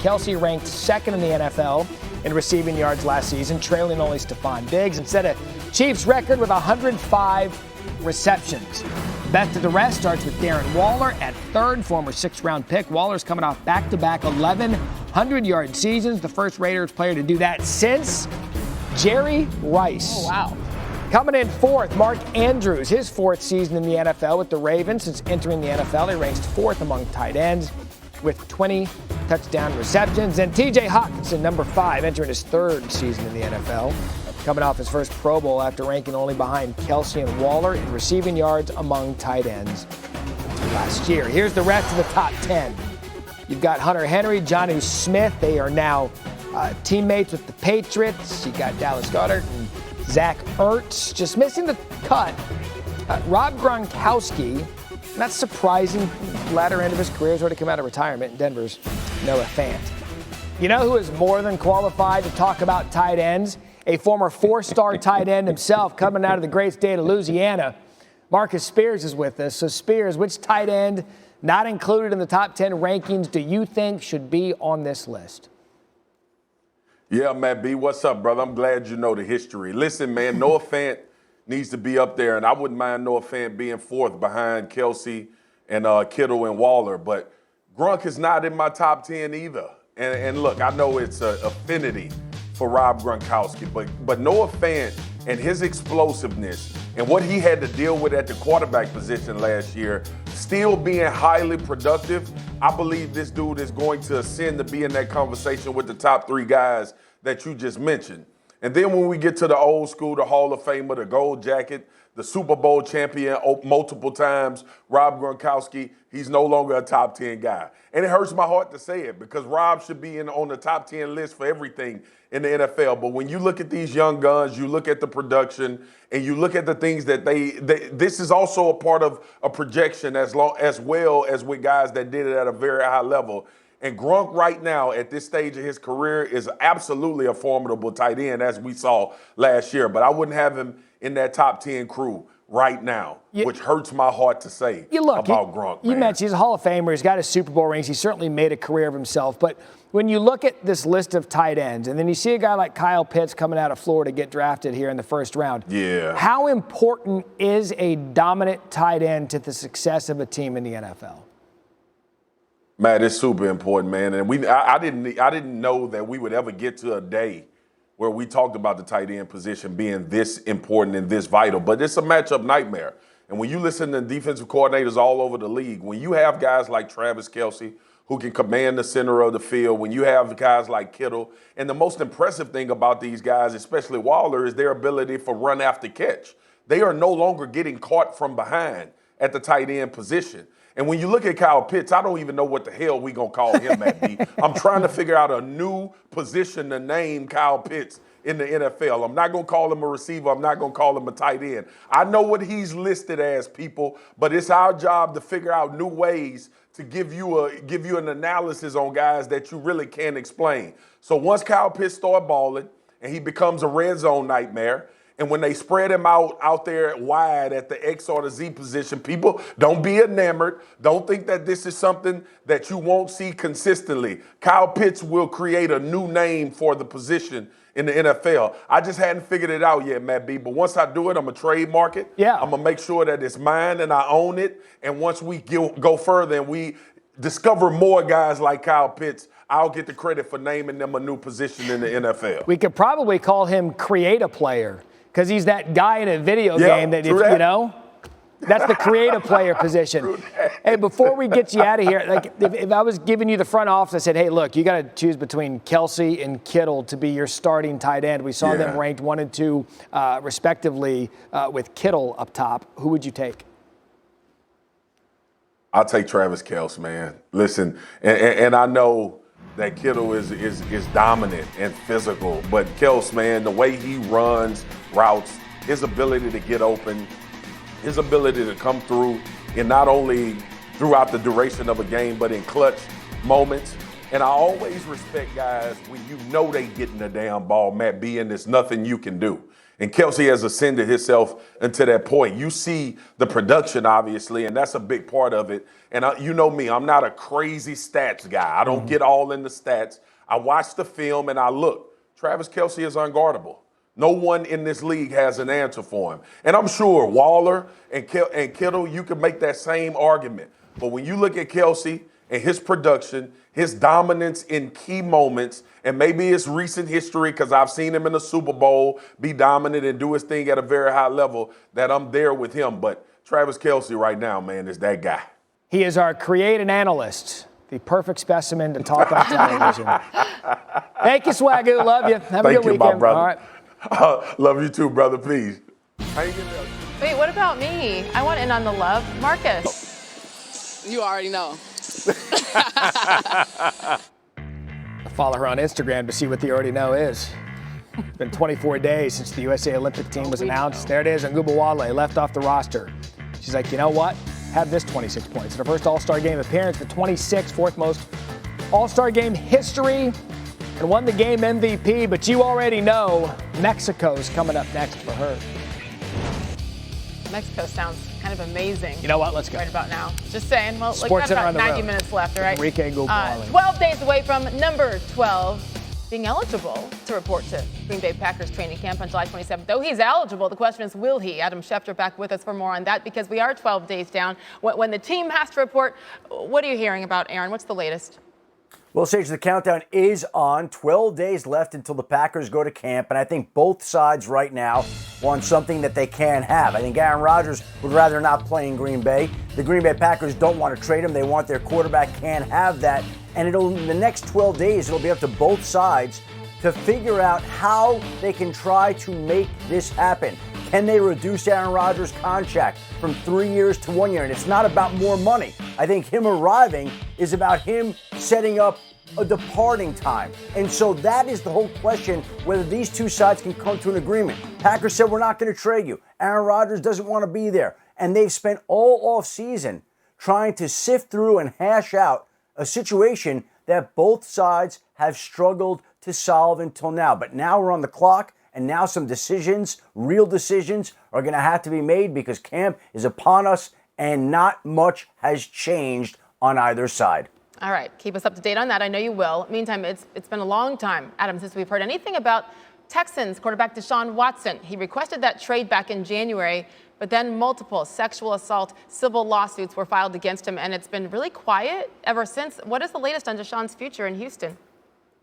Kelce ranked second in the NFL in receiving yards last season, trailing only Stephon Diggs, and set a Chiefs record with 105 receptions. Best of the rest starts with Darren Waller at third, former sixth-round pick. Waller's coming off back-to-back 1,100-yard seasons, the first Raiders player to do that since Jerry Rice. Oh, wow. Coming in fourth, Mark Andrews, his fourth season in the NFL with the Ravens. Since entering the NFL, he ranks fourth among tight ends with 20 touchdown receptions. And T.J. Hawkinson, number 5, entering his third season in the NFL, coming off his first Pro Bowl after ranking only behind Kelce and Waller in receiving yards among tight ends last year. Here's the rest of the top 10. You've got Hunter Henry, Jonnu Smith. They are now teammates with the Patriots. You got Dallas Goedert and Zach Ertz. Just missing the cut. Rob Gronkowski, not surprising, latter end of his career, has already come out of retirement in Denver's Noah Fant. You know who is more than qualified to talk about tight ends? A former 4-star tight end himself, coming out of the great state of Louisiana. Marcus Spears is with us. So Spears, which tight end not included in the top 10 rankings do you think should be on this list? Yeah, Matt B, what's up, brother? I'm glad you know the history. Listen, man, Noah Fant needs to be up there, and I wouldn't mind Noah Fant being fourth behind Kelce and Kittle and Waller, but Gronk is not in my top 10 either. And look, I know it's an affinity for Rob Gronkowski, but Noah Fant and his explosiveness and what he had to deal with at the quarterback position last year, still being highly productive, I believe this dude is going to ascend to be in that conversation with the top 3 guys that you just mentioned. And then when we get to the old school, the Hall of Famer, the gold jacket, the Super Bowl champion multiple times, Rob Gronkowski, he's no longer a top 10 guy. And it hurts my heart to say it because Rob should be on the top 10 list for everything in the NFL. But when you look at these young guns, you look at the production, and you look at the things that this is also a part of a projection as well as with guys that did it at a very high level. And Gronk right now at this stage of his career is absolutely a formidable tight end, as we saw last year. But I wouldn't have him in that top 10 crew right now, which hurts my heart to say about Gronk. You mentioned he's a Hall of Famer. He's got his Super Bowl rings. He certainly made a career of himself. But when you look at this list of tight ends, and then you see a guy like Kyle Pitts coming out of Florida get drafted here in the first round, how important is a dominant tight end to the success of a team in the NFL? Matt, it's super important, man. And I didn't know that we would ever get to a day where we talked about the tight end position being this important and this vital. But it's a matchup nightmare. And when you listen to defensive coordinators all over the league, when you have guys like Travis Kelce who can command the center of the field, when you have guys like Kittle, and the most impressive thing about these guys, especially Waller, is their ability for run after catch. They are no longer getting caught from behind at the tight end position. And when you look at Kyle Pitts, I don't even know what the hell we going to call him at B. I'm trying to figure out a new position to name Kyle Pitts in the NFL. I'm not going to call him a receiver. I'm not going to call him a tight end. I know what he's listed as, people, but it's our job to figure out new ways to give you an analysis on guys that you really can't explain. So once Kyle Pitts start balling and he becomes a red zone nightmare, and when they spread him out there wide at the X or the Z position, people, don't be enamored. Don't think that this is something that you won't see consistently. Kyle Pitts will create a new name for the position in the NFL. I just hadn't figured it out yet, Matt B. But once I do it, I'm going to trademark it. Yeah. I'm going to make sure that it's mine and I own it. And once we go further and we discover more guys like Kyle Pitts, I'll get the credit for naming them a new position in the NFL. We could probably call him create a player. Because he's that guy in a video game that, you know, that's the creative player position. Hey, before we get you out of here, like if I was giving you the front office, I said, hey, look, you got to choose between Kelce and Kittle to be your starting tight end. We saw them ranked 1 and 2, respectively, with Kittle up top. Who would you take? I'll take Travis Kelce, man. Listen, and I know that Kittle is dominant and physical, but Kelce, man, the way he runs routes, his ability to get open, his ability to come through in not only throughout the duration of a game, but in clutch moments. And I always respect guys when you know they getting the damn ball, Matt B, and there's nothing you can do. And Kelce has ascended himself into that point. You see the production, obviously, and that's a big part of it. And you know me, I'm not a crazy stats guy. I don't get all in the stats. I watch the film and I look. Travis Kelce is unguardable. No one in this league has an answer for him. And I'm sure Waller and Kittle, you can make that same argument. But when you look at Kelce and his production, his dominance in key moments, and maybe it's recent history because I've seen him in the Super Bowl be dominant and do his thing at a very high level, that I'm there with him. But Travis Kelce right now, man, is that guy. He is our creative analyst, the perfect specimen to talk on television. Thank you, Swagoo. Love you. Have a good weekend. My brother. All right. Love you too, brother. Please. Wait, what about me? I want in on the love. Marcus. You already know. Follow her on Instagram to see what the already know is. It's been 24 days since the USA Olympic team was announced. There it is, Ngubawale left off the roster. She's like, you know what? Have this 26 points in her first All-Star game appearance, the 26th, fourth most All-Star game history, and won the game MVP. But you already know Mexico's coming up next for her. Mexico sounds kind of amazing. You know what? Let's go. Right about now. Just saying. Well, like, Sports we've Center got on the 90 road. minutes left, all right? Enrique Ngubawale. 12 days away from number 12 being eligible to report to Green Bay Packers training camp on July 27th. Though he's eligible, the question is, will he? Adam Schefter back with us for more on that because we are 12 days down. When the team has to report, what are you hearing about, Aaron? What's the latest? Well, Sage, the countdown is on. 12 days left until the Packers go to camp, and I think both sides right now want something that they can have. I think Aaron Rodgers would rather not play in Green Bay. The Green Bay Packers don't want to trade him. They want their quarterback, can't have that. And in the next 12 days, it'll be up to both sides to figure out how they can try to make this happen. Can they reduce Aaron Rodgers' contract from 3 years to 1 year? And it's not about more money. I think him arriving is about him setting up a departing time. And so that is the whole question, whether these two sides can come to an agreement. Packers said, we're not going to trade you. Aaron Rodgers doesn't want to be there. And they've spent all offseason trying to sift through and hash out a situation that both sides have struggled to solve until now. But now we're on the clock, and now some decisions, real decisions, are going to have to be made because camp is upon us, and not much has changed on either side. All right, keep us up to date on that. I know you will. Meantime, it's been a long time, Adam, since we've heard anything about Texans quarterback Deshaun Watson. He requested that trade back in January, but then multiple sexual assault civil lawsuits were filed against him, and it's been really quiet ever since. What is the latest on Deshaun's future in Houston?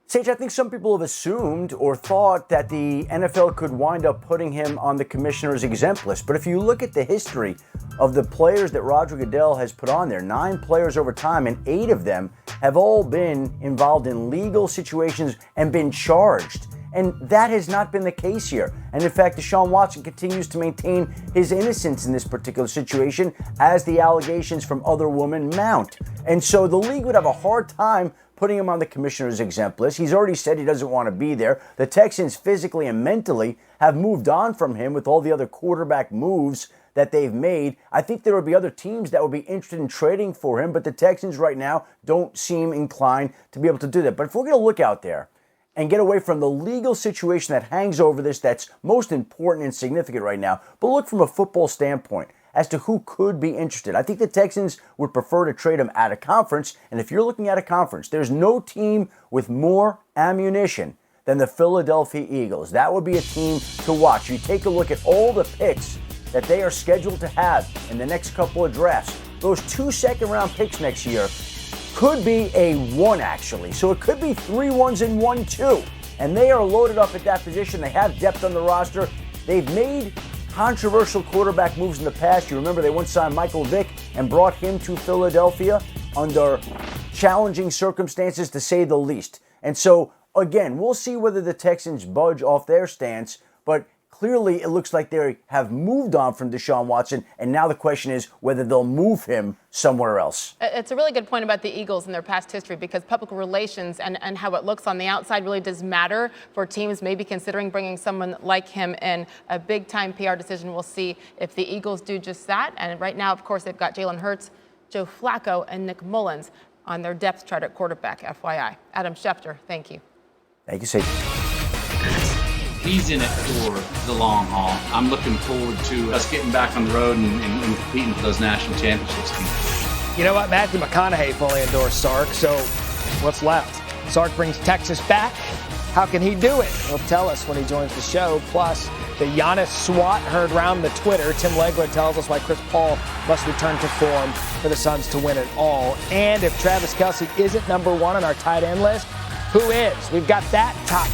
Sage, I think some people have assumed or thought that the NFL could wind up putting him on the commissioner's exempt list. But if you look at the history of the players that Roger Goodell has put on there, 9 players over time, and 8 of them have all been involved in legal situations and been charged. And that has not been the case here. And in fact, Deshaun Watson continues to maintain his innocence in this particular situation as the allegations from other women mount. And so the league would have a hard time putting him on the commissioner's exempt list. He's already said he doesn't want to be there. The Texans physically and mentally have moved on from him with all the other quarterback moves that they've made. I think there would be other teams that would be interested in trading for him, but the Texans right now don't seem inclined to be able to do that. But if we're going to look out there and get away from the legal situation that hangs over this, that's most important and significant right now, but look from a football standpoint as to who could be interested. I think the Texans would prefer to trade him out of conference, and if you're looking at a conference, there's no team with more ammunition than the Philadelphia Eagles. That would be a team to watch. You take a look at all the picks that they are scheduled to have in the next couple of drafts. Those 2 second-round picks next year could be a 1, actually. So it could be 3 1s and 1 2. And they are loaded up at that position. They have depth on the roster. They've made controversial quarterback moves in the past. You remember they once signed Michael Vick and brought him to Philadelphia under challenging circumstances, to say the least. And so, again, we'll see whether the Texans budge off their stance, but clearly it looks like they have moved on from Deshaun Watson, and now the question is whether they'll move him somewhere else. It's a really good point about the Eagles and their past history, because public relations and how it looks on the outside really does matter for teams maybe considering bringing someone like him in. A big-time PR decision. We'll see if the Eagles do just that. And right now, of course, they've got Jalen Hurts, Joe Flacco, and Nick Mullins on their depth chart at quarterback, FYI. Adam Schefter, thank you. Thank you, Sadie. He's in it for the long haul. I'm looking forward to us getting back on the road and competing for those national championships teams. You know what? Matthew McConaughey fully endorsed Sark, so what's left? Sark brings Texas back. How can he do it? He'll tell us when he joins the show. Plus, the Giannis swat heard round the Twitter. Tim Legler tells us why Chris Paul must return to form for the Suns to win it all. And if Travis Kelce isn't number one on our tight end list, who is? We've got that top